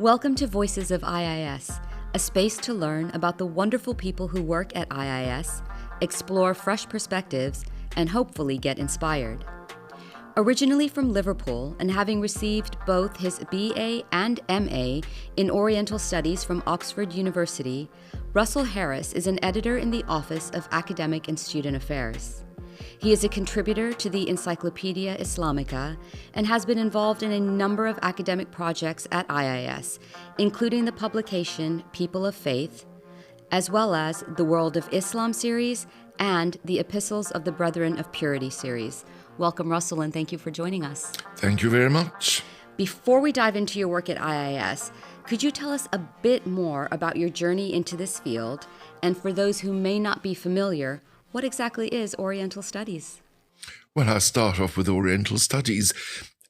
Welcome to Voices of IIS, a space to learn about the wonderful people who work at IIS, explore fresh perspectives, and hopefully get inspired. Originally from Liverpool and having received both his BA and MA in Oriental Studies from Oxford University, Russell Harris is an editor in the Office of Academic and Student Affairs. He is a contributor to the Encyclopedia Islamica and has been involved in a number of academic projects at IIS, including the publication People of Faith, as well as the World of Islam series and the Epistles of the Brethren of Purity series. Welcome, Russell, and thank you for joining us. Thank you very much. Before we dive into your work at IIS, could you tell us a bit more about your journey into this field? And for those who may not be familiar, what exactly is Oriental Studies? Well, I'll start off with Oriental Studies.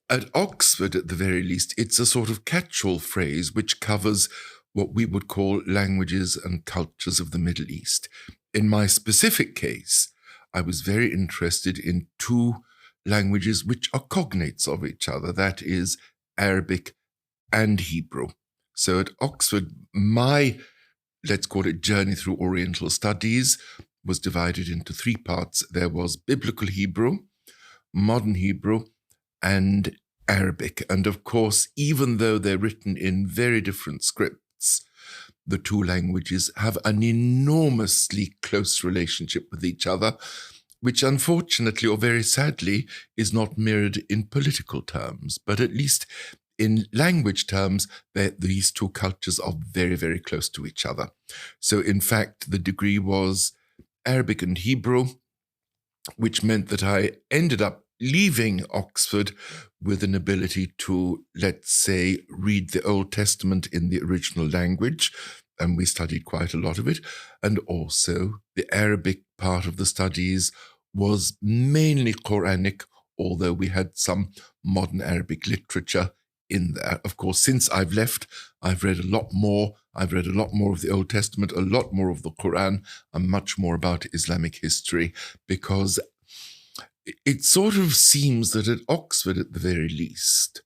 At Oxford, at the very least, it's a sort of catch-all phrase which covers what we would call languages and cultures of the Middle East. In my specific case, I was very interested in two languages which are cognates of each other, that is, Arabic and Hebrew. So at Oxford, my, let's call it, journey through Oriental Studies was divided into three parts. There was Biblical Hebrew, Modern Hebrew, and Arabic. And of course, even though they're written in very different scripts, the two languages have an enormously close relationship with each other, which unfortunately, or very sadly, is not mirrored in political terms. But at least in language terms, these two cultures are very, very close to each other. So in fact, the degree was Arabic and Hebrew, which meant that I ended up leaving Oxford with an ability to, let's say, read the Old Testament in the original language, and we studied quite a lot of it. And also the Arabic part of the studies was mainly Quranic, although we had some modern Arabic literature in there. Of course, since I've left, I've read a lot more. I've read a lot more of the Old Testament, a lot more of the Quran, and much more about Islamic history, because it sort of seems that at Oxford, at the very least,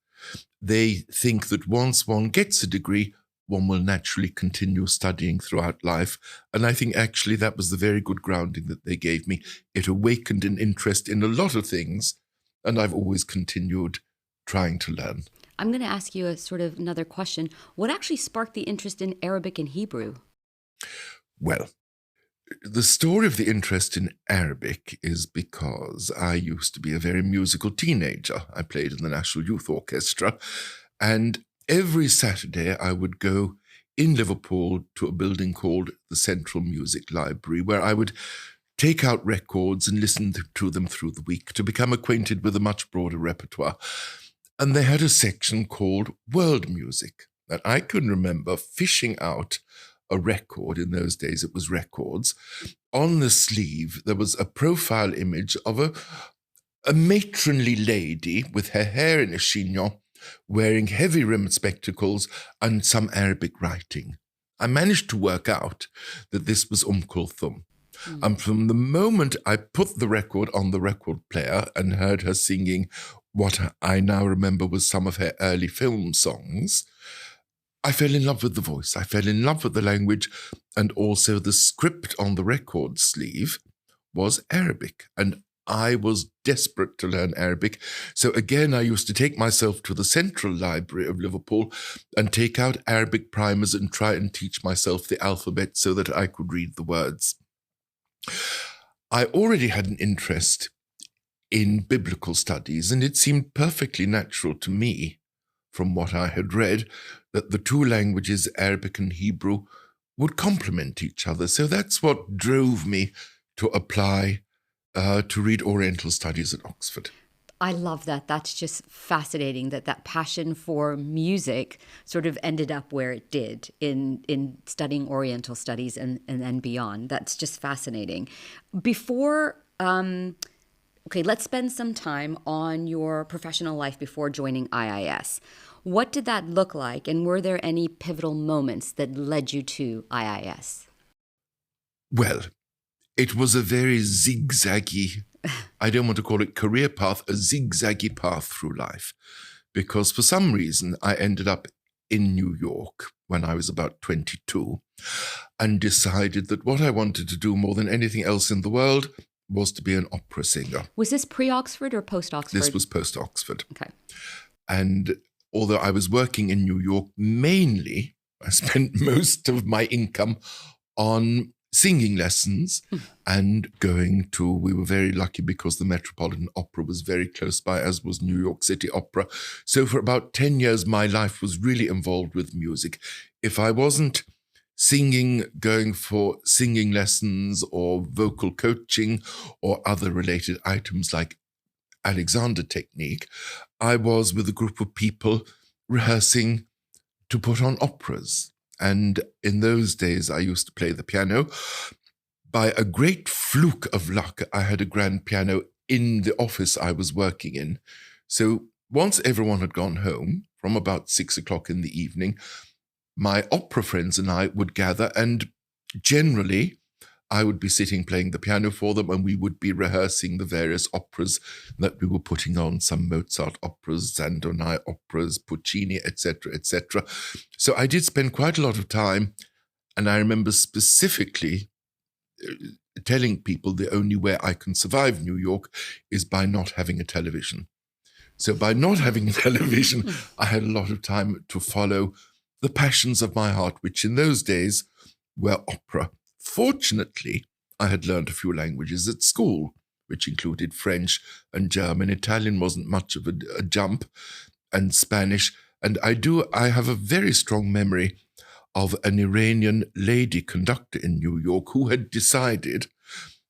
they think that once one gets a degree, one will naturally continue studying throughout life. And I think actually that was the very good grounding that they gave me. It awakened an interest in a lot of things, and I've always continued trying to learn. I'm going to ask you a sort of another question. What actually sparked the interest in Arabic and Hebrew? Well, the story of the interest in Arabic is because I used to be a very musical teenager. I played in the National Youth Orchestra, and every Saturday I would go in Liverpool to a building called the Central Music Library, where I would take out records and listen to them through the week to become acquainted with a much broader repertoire. And they had a section called World Music. And I can remember fishing out a record, in those days it was records. On the sleeve, there was a profile image of a matronly lady with her hair in a chignon, wearing heavy-rimmed spectacles and some Arabic writing. I managed to work out that this was Kulthum. And from the moment I put the record on the record player and heard her singing what I now remember was some of her early film songs, I fell in love with the voice. I fell in love with the language, and also the script on the record sleeve was Arabic. And I was desperate to learn Arabic. So again, I used to take myself to the Central Library of Liverpool and take out Arabic primers and try and teach myself the alphabet so that I could read the words. I already had an interest in biblical studies, and it seemed perfectly natural to me, from what I had read, that the two languages, Arabic and Hebrew, would complement each other. So that's what drove me to apply to read Oriental Studies at Oxford. I love that. That's just fascinating that passion for music sort of ended up where it did in studying Oriental Studies and then beyond. That's just fascinating. Before, let's spend some time on your professional life before joining IIS. What did that look like, and were there any pivotal moments that led you to IIS? Well, it was a very zigzaggy, I don't want to call it career path, a zigzaggy path through life, because for some reason I ended up in New York when I was about 22 and decided that what I wanted to do more than anything else in the world was to be an opera singer. Was this pre-Oxford or post-Oxford? This was post-Oxford. Okay. And although I was working in New York, mainly I spent most of my income on singing lessons and we were very lucky because the Metropolitan Opera was very close by, as was New York City Opera. So for about 10 years, my life was really involved with music. If I wasn't singing, going for singing lessons or vocal coaching or other related items like Alexander technique, I was with a group of people rehearsing to put on operas. And in those days, I used to play the piano. By a great fluke of luck, I had a grand piano in the office I was working in. So once everyone had gone home, from about 6 o'clock in the evening, my opera friends and I would gather, and generally I would be sitting playing the piano for them, and we would be rehearsing the various operas that we were putting on, some Mozart operas, Zandonai operas, Puccini, etc., etc. So I did spend quite a lot of time, and I remember specifically telling people the only way I can survive New York is by not having a television. So by not having a television, I had a lot of time to follow the passions of my heart, which in those days were opera. Fortunately, I had learned a few languages at school, which included French and German. Italian wasn't much of a jump, and Spanish. And I have a very strong memory of an Iranian lady conductor in New York who had decided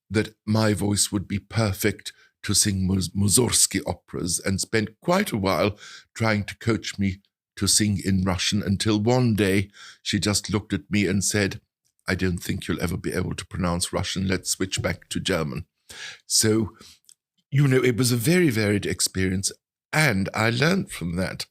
that my voice would be perfect to sing Mussorgsky operas, and spent quite a while trying to coach me to sing in Russian, until one day she just looked at me and said, "I don't think you'll ever be able to pronounce Russian. Let's switch back to German." So, it was a very varied experience, and I learned from that,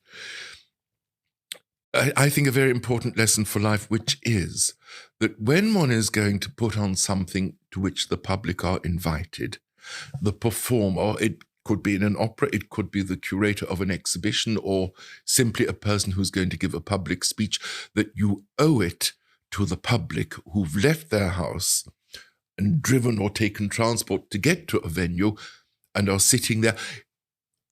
I think, a very important lesson for life, which is that when one is going to put on something to which the public are invited, the performer, it could be in an opera, it could be the curator of an exhibition, or simply a person who's going to give a public speech, that you owe it to the public who've left their house and driven or taken transport to get to a venue and are sitting there.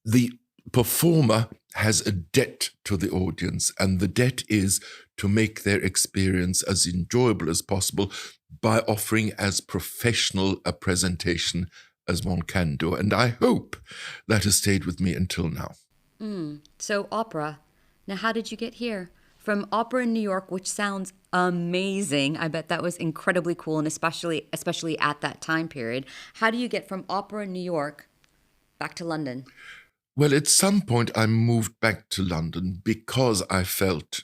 The performer has a debt to the audience, and the debt is to make their experience as enjoyable as possible by offering as professional a presentation as one can do. And I hope that has stayed with me until now. So opera. Now, how did you get here? From opera in New York, which sounds amazing. I bet that was incredibly cool, and especially at that time period. How do you get from opera in New York back to London? Well, at some point I moved back to London because I felt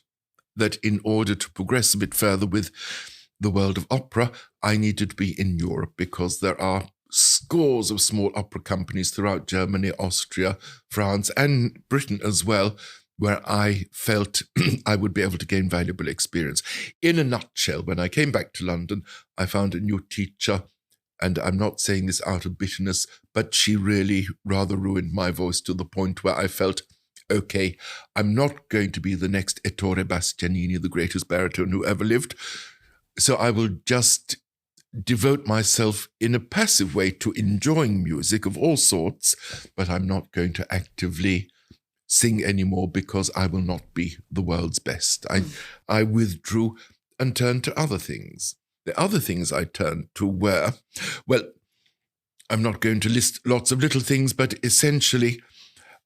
that in order to progress a bit further with the world of opera, I needed to be in Europe, because there are scores of small opera companies throughout Germany, Austria, France, and Britain as well, where I felt I would be able to gain valuable experience. In a nutshell, when I came back to London, I found a new teacher, and I'm not saying this out of bitterness, but she really rather ruined my voice to the point where I felt, okay, I'm not going to be the next Ettore Bastianini, the greatest baritone who ever lived, so I will just devote myself in a passive way to enjoying music of all sorts, but I'm not going to actively sing anymore because I will not be the world's best. I withdrew and turned to other things. The other things I turned to were, well, I'm not going to list lots of little things, but essentially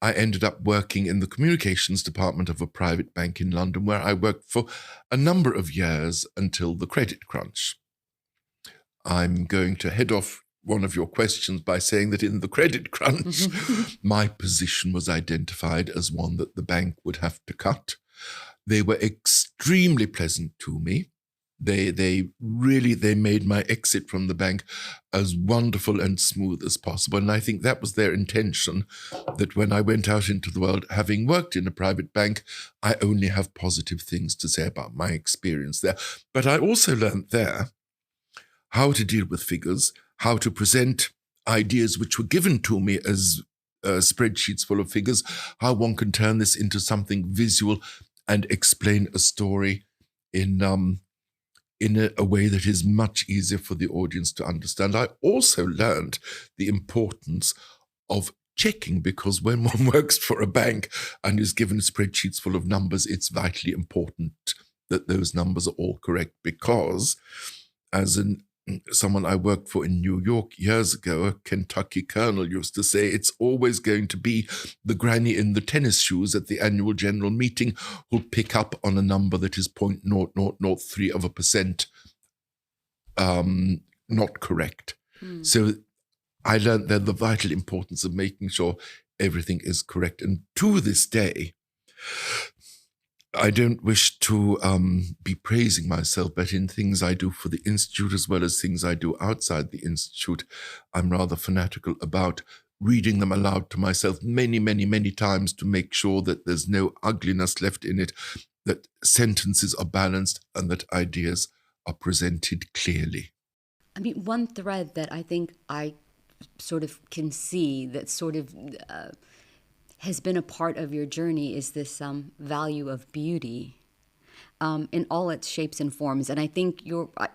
I ended up working in the communications department of a private bank in London, where I worked for a number of years until the credit crunch. I'm going to head off one of your questions by saying that in the credit crunch, my position was identified as one that the bank would have to cut. They were extremely pleasant to me. They made my exit from the bank as wonderful and smooth as possible. And I think that was their intention, that when I went out into the world, having worked in a private bank, I only have positive things to say about my experience there. But I also learned there how to deal with figures, how to present ideas which were given to me as spreadsheets full of figures, how one can turn this into something visual and explain a story in a way that is much easier for the audience to understand. I also learned the importance of checking, because when one works for a bank and is given spreadsheets full of numbers, it's vitally important that those numbers are all correct, because someone I worked for in New York years ago, a Kentucky colonel, used to say, it's always going to be the granny in the tennis shoes at the annual general meeting who'll pick up on a number that is 0.0003% not correct. So I learned then the vital importance of making sure everything is correct. And to this day, I don't wish to be praising myself, but in things I do for the Institute as well as things I do outside the Institute, I'm rather fanatical about reading them aloud to myself many, many, many times to make sure that there's no ugliness left in it, that sentences are balanced, and that ideas are presented clearly. I mean, one thread that I think I sort of can see that sort of has been a part of your journey is this value of beauty in all its shapes and forms. And I think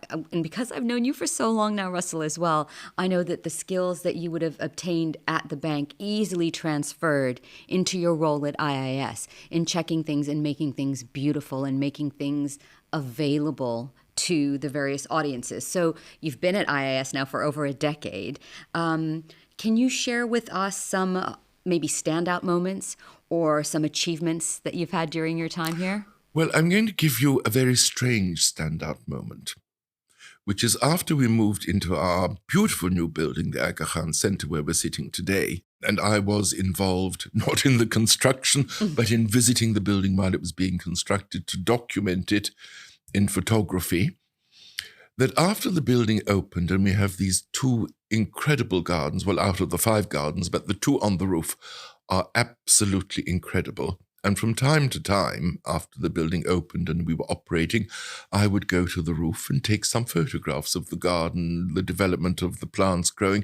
and because I've known you for so long now, Russell, as well, I know that the skills that you would have obtained at the bank easily transferred into your role at IIS in checking things and making things beautiful and making things available to the various audiences. So you've been at IIS now for over a decade. Can you share with us some maybe standout moments or some achievements that you've had during your time here? Well, I'm going to give you a very strange standout moment, which is after we moved into our beautiful new building, the Aga Khan Centre, where we're sitting today. And I was involved not in the construction, but in visiting the building while it was being constructed to document it in photography. That after the building opened and we have these two incredible gardens, well, out of the 5 gardens, but the 2 on the roof are absolutely incredible. And from time to time, after the building opened and we were operating, I would go to the roof and take some photographs of the garden, the development of the plants growing.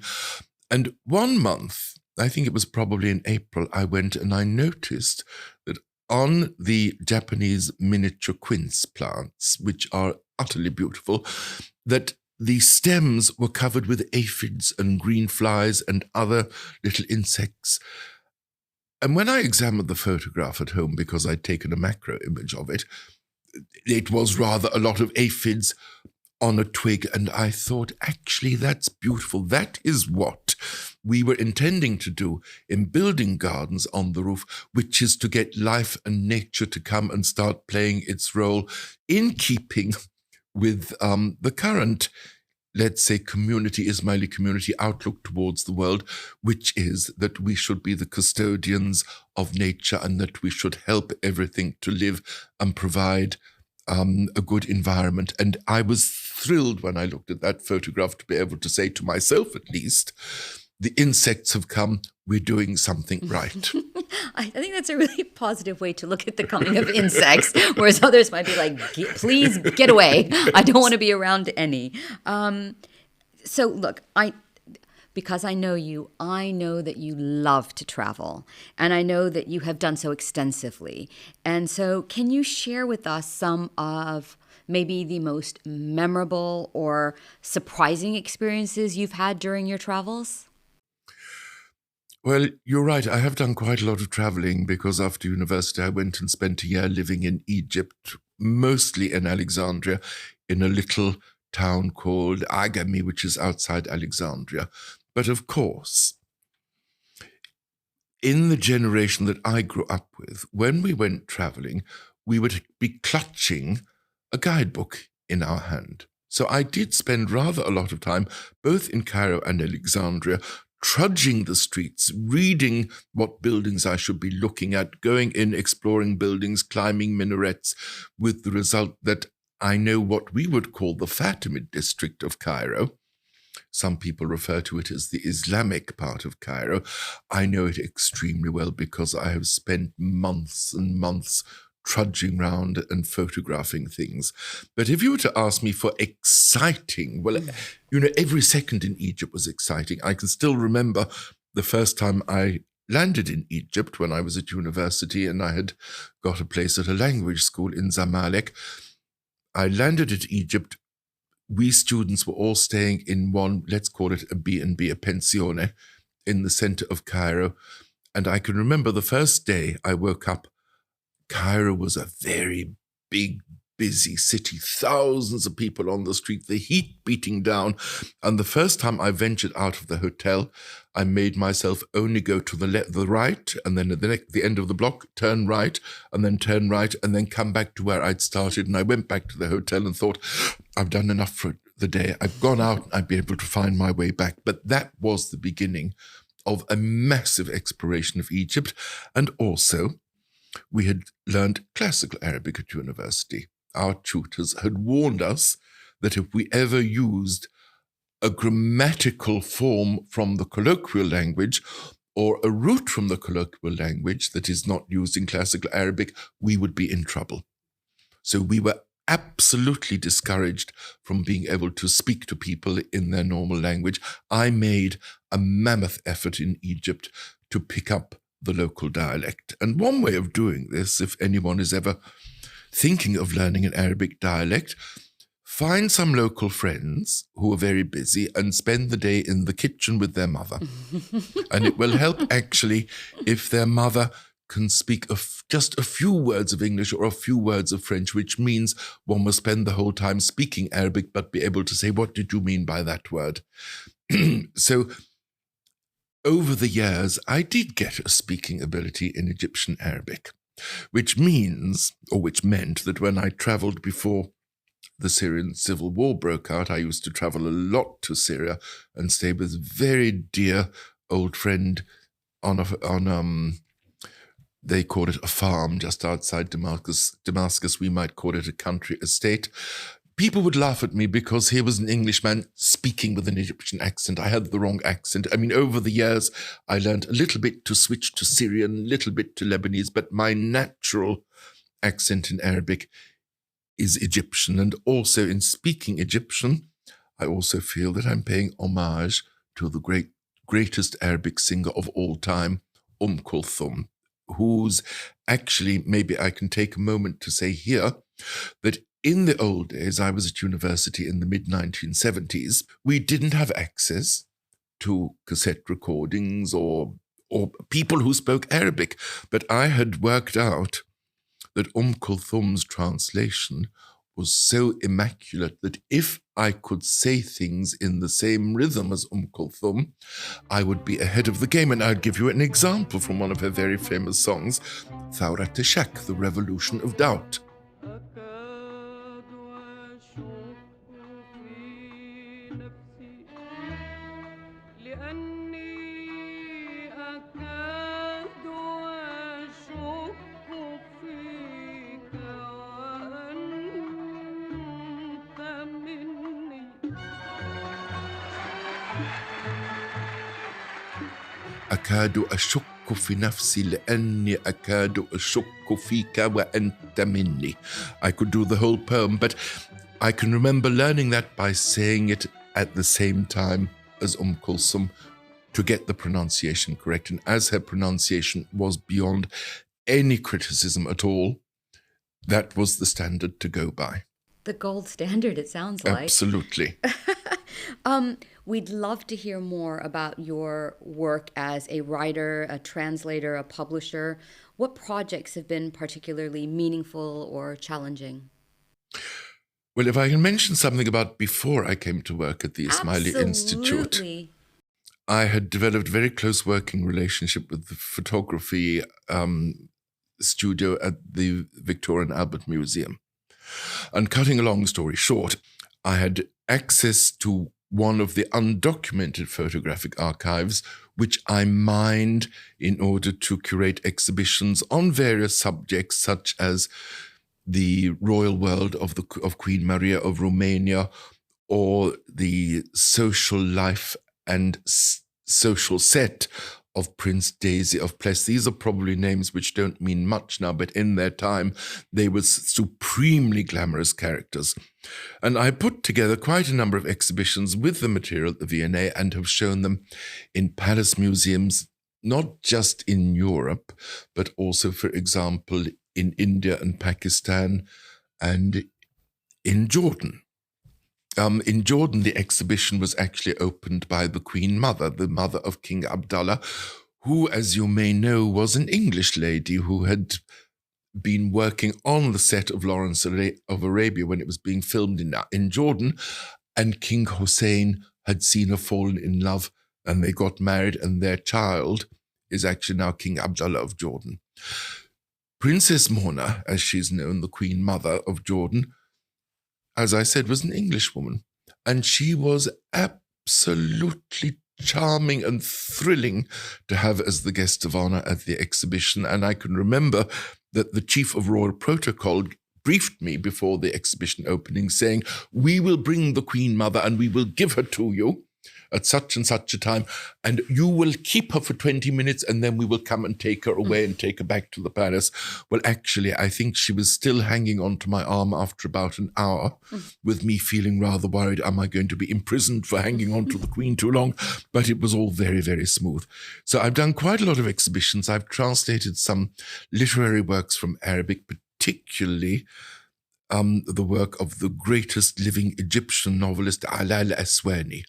And one month, I think it was probably in April, I went and I noticed that on the Japanese miniature quince plants, which are utterly beautiful, that the stems were covered with aphids and green flies and other little insects. And when I examined the photograph at home, because I'd taken a macro image of it, it was rather a lot of aphids on a twig, and I thought, actually, that's beautiful. That is what we were intending to do in building gardens on the roof, which is to get life and nature to come and start playing its role in keeping with the current, let's say, Ismaili community outlook towards the world, which is that we should be the custodians of nature and that we should help everything to live and provide a good environment. And I was thrilled when I looked at that photograph to be able to say to myself, at least, the insects have come, we're doing something right. I think that's a really positive way to look at the coming of insects, whereas others might be like, please get away. I don't want to be around any. So look, because I know you, I know that you love to travel, and I know that you have done so extensively. And so can you share with us some of maybe the most memorable or surprising experiences you've had during your travels? Well, you're right. I have done quite a lot of traveling because after university I went and spent a year living in Egypt, mostly in Alexandria, in a little town called Agami, which is outside Alexandria. But of course, in the generation that I grew up with, when we went traveling, we would be clutching a guidebook in our hand. So I did spend rather a lot of time, both in Cairo and Alexandria, trudging the streets, reading what buildings I should be looking at, going in, exploring buildings, climbing minarets, with the result that I know what we would call the Fatimid district of Cairo. Some people refer to it as the Islamic part of Cairo. I know it extremely well because I have spent months and months trudging around and photographing things. But if you were to ask me for exciting, well, every second in Egypt was exciting. I can still remember the first time I landed in Egypt when I was at university and I had got a place at a language school in Zamalek. I landed at Egypt. We students were all staying in one, let's call it a B&B, a pensione, in the center of Cairo. And I can remember the first day I woke up, Cairo was a very big, busy city, thousands of people on the street, the heat beating down. And the first time I ventured out of the hotel, I made myself only go to the right, and then at the end of the block, turn right, and then come back to where I'd started. And I went back to the hotel and thought, I've done enough for the day. I've gone out, I'd be able to find my way back. But that was the beginning of a massive exploration of Egypt. And also, we had learned classical Arabic at university. Our tutors had warned us that if we ever used a grammatical form from the colloquial language or a root from the colloquial language that is not used in classical Arabic, we would be in trouble. So we were absolutely discouraged from being able to speak to people in their normal language. I made a mammoth effort in Egypt to pick up the local dialect. And one way of doing this, if anyone is ever thinking of learning an Arabic dialect, find some local friends who are very busy and spend the day in the kitchen with their mother. And it will help actually if their mother can speak just a few words of English or a few words of French, which means one will spend the whole time speaking Arabic but be able to say, what did you mean by that word? So over the years, I did get a speaking ability in Egyptian Arabic, which meant that when I traveled before the Syrian civil war broke out, I used to travel a lot to Syria and stay with a very dear old friend on they call it a farm just outside Damascus. We might call it a country estate. People would laugh at me because here was an Englishman speaking with an Egyptian accent. I had the wrong accent. I mean, over the years, I learned a little bit to switch to Syrian, a little bit to Lebanese, but my natural accent in Arabic is Egyptian. And also in speaking Egyptian, I also feel that I'm paying homage to the greatest Arabic singer of all time, Kulthum, who's actually, maybe I can take a moment to say here, that in the old days, I was at university in the mid-1970s, we didn't have access to cassette recordings or people who spoke Arabic. But I had worked out that Kulthum's translation was so immaculate that if I could say things in the same rhythm as Kulthum, I would be ahead of the game. And I'd give you an example from one of her very famous songs, Thawrat Shak, the Revolution of Doubt. أكاد أشك في نفسي لأني أكاد أشك فيك وأنت مني. I could do the whole poem, but I can remember learning that by saying it at the same time as Kulthum to get the pronunciation correct. And as her pronunciation was beyond any criticism at all, that was the standard to go by. The gold standard, it sounds like. Absolutely. We'd love to hear more about your work as a writer, a translator, a publisher. What projects have been particularly meaningful or challenging? Well, if I can mention something about before I came to work at the Ismaili Institute, I had developed a very close working relationship with the photography studio at the Victoria and Albert Museum. And cutting a long story short, I had access to one of the undocumented photographic archives, which I mined in order to curate exhibitions on various subjects, such as the royal world of Queen Maria of Romania, or the social life and social set of Prince Daisy of Pless. These are probably names which don't mean much now, but in their time, they were supremely glamorous characters. And I put together quite a number of exhibitions with the material at the V&A and have shown them in palace museums, not just in Europe, but also, for example, in India and Pakistan and in Jordan. In Jordan, the exhibition was actually opened by the Queen Mother, the mother of King Abdullah, who, as you may know, was an English lady who had been working on the set of Lawrence of Arabia when it was being filmed in Jordan, and King Hussein had seen her fallen in love, and they got married, and their child is actually now King Abdullah of Jordan. Princess Mona, as she's known, the Queen Mother of Jordan, as I said, was an English woman, and she was absolutely charming and thrilling to have as the guest of honor at the exhibition. And I can remember that the Chief of Royal Protocol briefed me before the exhibition opening, saying, "We will bring the Queen Mother and we will give her to you at such and such a time, and you will keep her for 20 minutes, and then we will come and take her away and take her back to the palace." Well, actually, I think she was still hanging onto my arm after about an hour, with me feeling rather worried, am I going to be imprisoned for hanging on to the Queen too long? But it was all very, very smooth. So I've done quite a lot of exhibitions. I've translated some literary works from Arabic, particularly the work of the greatest living Egyptian novelist, Ala al-Aswani,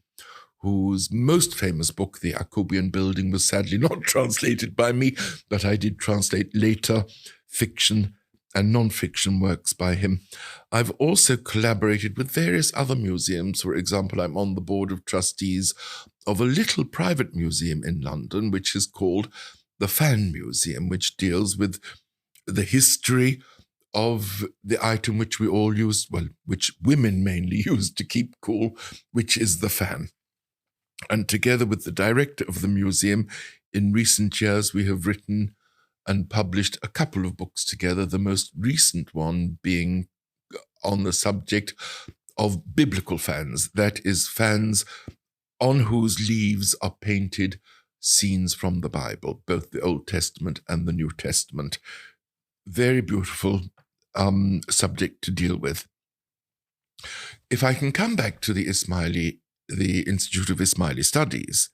whose most famous book, The Akobian Building, was sadly not translated by me, but I did translate later fiction and non-fiction works by him. I've also collaborated with various other museums. For example, I'm on the board of trustees of a little private museum in London, which is called the Fan Museum, which deals with the history of the item which we all use, well, which women mainly use to keep cool, which is the fan. And together with the director of the museum, in recent years, we have written and published a couple of books together, the most recent one being on the subject of biblical fans, that is, fans on whose leaves are painted scenes from the Bible, both the Old Testament and the New Testament. Very beautiful subject to deal with. If I can come back to the Institute of Ismaili Studies,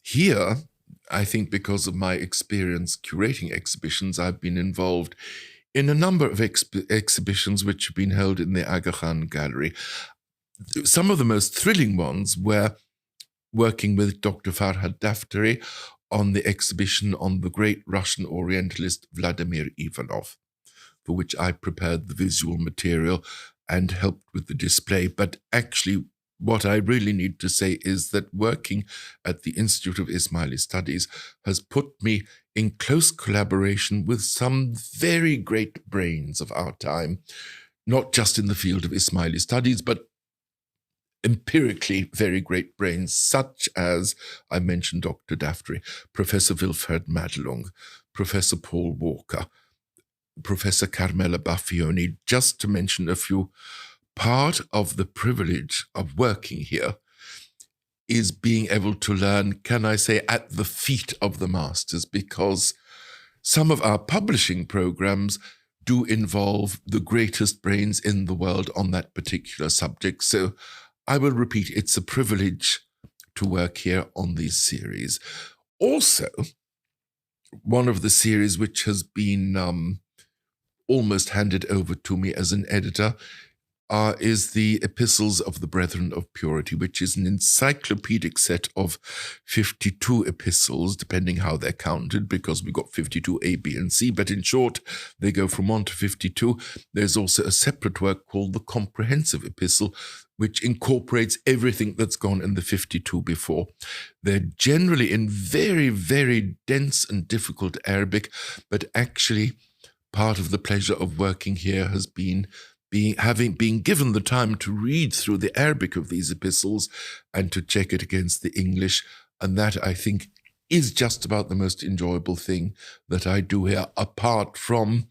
here, I think because of my experience curating exhibitions, I've been involved in a number of exhibitions which have been held in the Aga Khan Gallery. Some of the most thrilling ones were working with Dr. Farhad Daftari on the exhibition on the great Russian Orientalist Vladimir Ivanov, for which I prepared the visual material and helped with the display. But actually, what I really need to say is that working at the Institute of Ismaili Studies has put me in close collaboration with some very great brains of our time, not just in the field of Ismaili studies, but empirically very great brains, such as, I mentioned Dr. Daftari, Professor Wilfred Madelung, Professor Paul Walker, Professor Carmela Baffioni, just to mention a few. Part of the privilege of working here is being able to learn, can I say, at the feet of the masters, because some of our publishing programs do involve the greatest brains in the world on that particular subject. So I will repeat, it's a privilege to work here on these series. Also, one of the series which has been almost handed over to me as an editor is the Epistles of the Brethren of Purity, which is an encyclopedic set of 52 epistles, depending how they're counted, because we've got 52 A, B, and C, but in short, they go from 1 to 52. There's also a separate work called the Comprehensive Epistle, which incorporates everything that's gone in the 52 before. They're generally in very, very dense and difficult Arabic, but actually part of the pleasure of working here has been having been given the time to read through the Arabic of these epistles and to check it against the English. And that, I think, is just about the most enjoyable thing that I do here, apart from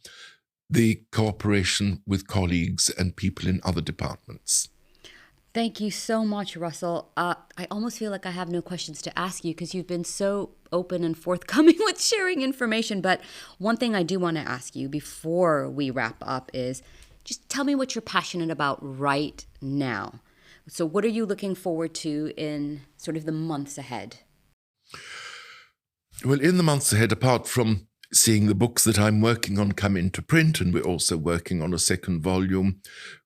the cooperation with colleagues and people in other departments. Thank you so much, Russell. I almost feel like I have no questions to ask you because you've been so open and forthcoming with sharing information. But one thing I do want to ask you before we wrap up is, just tell me what you're passionate about right now. So what are you looking forward to in sort of the months ahead? Well, in the months ahead, apart from seeing the books that I'm working on come into print, and we're also working on a second volume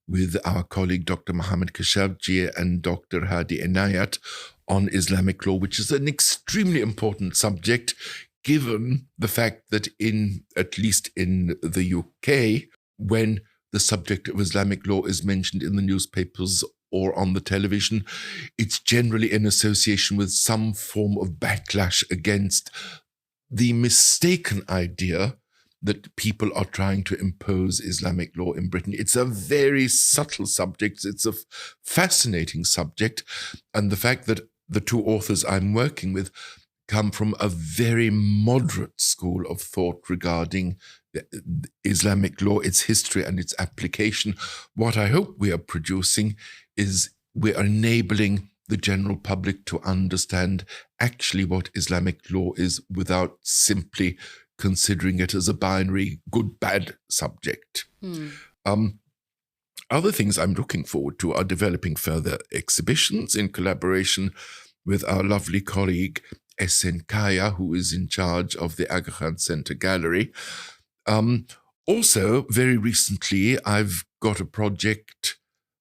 with our colleague Dr. Mohammed Khashoggi and Dr. Hadi Inayat on Islamic law, which is an extremely important subject, given the fact that at least in the UK, when the subject of Islamic law is mentioned in the newspapers or on the television, it's generally in association with some form of backlash against the mistaken idea that people are trying to impose Islamic law in Britain. It's a very subtle subject. It's a fascinating subject. And the fact that the two authors I'm working with come from a very moderate school of thought regarding Islamic law, its history and its application. What I hope we are producing is we are enabling the general public to understand actually what Islamic law is without simply considering it as a binary good-bad subject. Other things I'm looking forward to are developing further exhibitions in collaboration with our lovely colleague SN Kaya, who is in charge of the Aga Khan Centre Gallery. Also, very recently, I've got a project,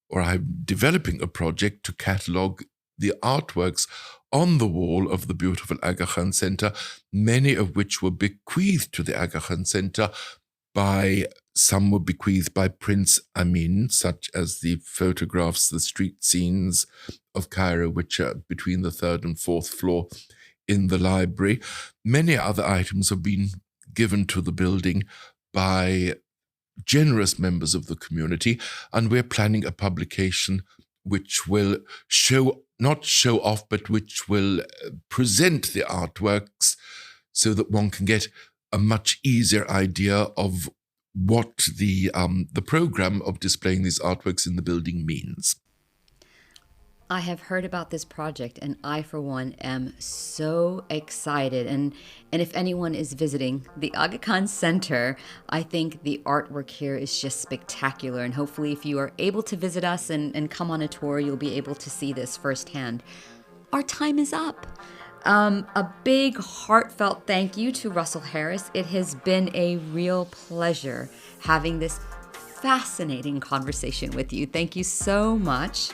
or I'm developing a project to catalogue the artworks on the wall of the beautiful Aga Khan Centre, many of which were bequeathed to the Aga Khan Centre some were bequeathed by Prince Amin, such as the photographs, the street scenes of Cairo, which are between the third and fourth floor in the library. Many other items have been given to the building by generous members of the community, and we're planning a publication which will not show off, but which will present the artworks so that one can get a much easier idea of what the program of displaying these artworks in the building means. I have heard about this project, and I, for one, am so excited. And if anyone is visiting the Aga Khan Centre, I think the artwork here is just spectacular. And hopefully, if you are able to visit us and come on a tour, you'll be able to see this firsthand. Our time is up. A big heartfelt thank you to Russell Harris. It has been a real pleasure having this fascinating conversation with you. Thank you so much.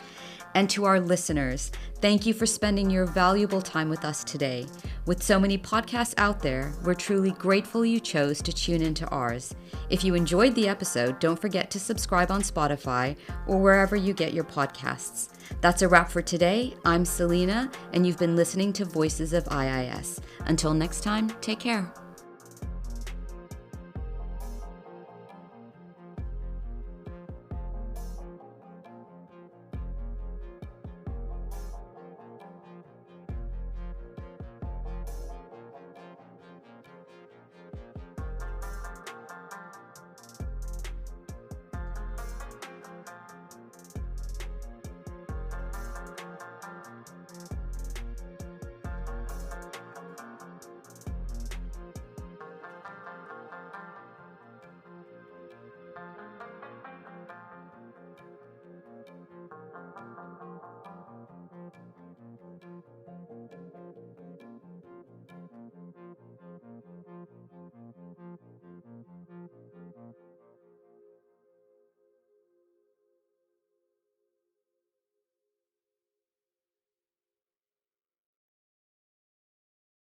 And to our listeners, thank you for spending your valuable time with us today. With so many podcasts out there, we're truly grateful you chose to tune into ours. If you enjoyed the episode, don't forget to subscribe on Spotify or wherever you get your podcasts. That's a wrap for today. I'm Selina, and you've been listening to Voices of IIS. Until next time, take care.